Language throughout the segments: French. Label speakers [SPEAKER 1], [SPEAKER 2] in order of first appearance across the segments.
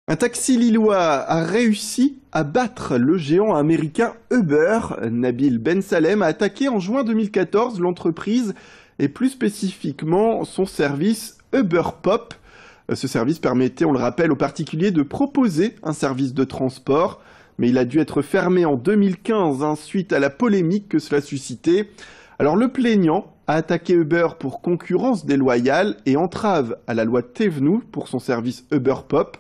[SPEAKER 1] Un taxi lillois a réussi à battre le géant américain Uber. Nabil Ben Salem a attaqué en juin 2014 l'entreprise et plus spécifiquement son service Uber Pop. Ce service permettait, on le rappelle, aux particuliers de proposer un service de transport, mais il a dû être fermé en 2015 suite à la polémique que cela suscitait. Alors le plaignant a attaqué Uber pour concurrence déloyale et entrave à la loi Thévenoud pour son service Uber Pop.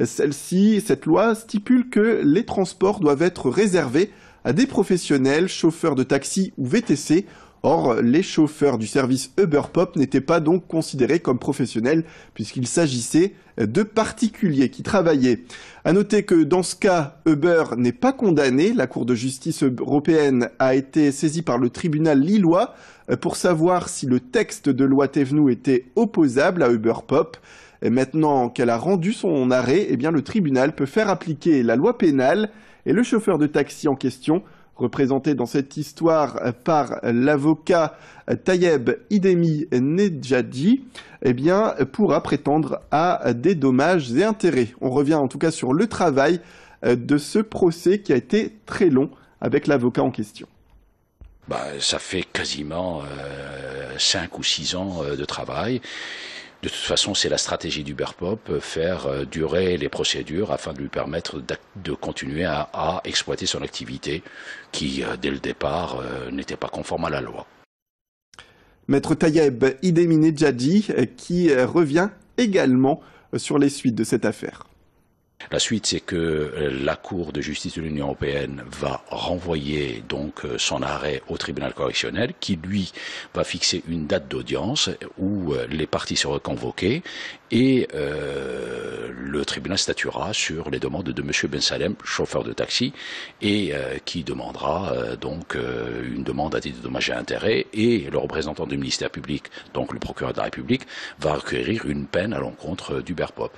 [SPEAKER 1] Cette loi stipule que les transports doivent être réservés à des professionnels, chauffeurs de taxi ou VTC. Or, les chauffeurs du service Uber Pop n'étaient pas donc considérés comme professionnels puisqu'il s'agissait de particuliers qui travaillaient. À noter que dans ce cas, Uber n'est pas condamné. La Cour de justice européenne a été saisie par le tribunal lillois pour savoir si le texte de loi Thévenoud était opposable à Uber Pop. Et maintenant qu'elle a rendu son arrêt, eh bien, le tribunal peut faire appliquer la loi pénale et le chauffeur de taxi en question, représenté dans cette histoire par l'avocat Tayeb Idemi Nedjadi, eh bien, pourra prétendre à des dommages et intérêts. On revient en tout cas sur le travail de ce procès qui a été très long avec l'avocat en question.
[SPEAKER 2] Ça fait quasiment 5 ou 6 ans de travail. De toute façon, c'est la stratégie d'Uber Pop, faire durer les procédures afin de lui permettre de continuer à exploiter son activité qui, dès le départ, n'était pas conforme à la loi.
[SPEAKER 1] Maître Tayeb Idemi Nedjadi qui revient également sur les suites de cette affaire.
[SPEAKER 2] La suite, c'est que la Cour de justice de l'Union européenne va renvoyer donc son arrêt au tribunal correctionnel qui, lui, va fixer une date d'audience où les parties seront convoquées et le tribunal statuera sur les demandes de M. Ben Salem, chauffeur de taxi, et qui demandera donc une demande à titre de dommages et intérêts, et le représentant du ministère public, donc le procureur de la République, va requérir une peine à l'encontre d'Uber Pop.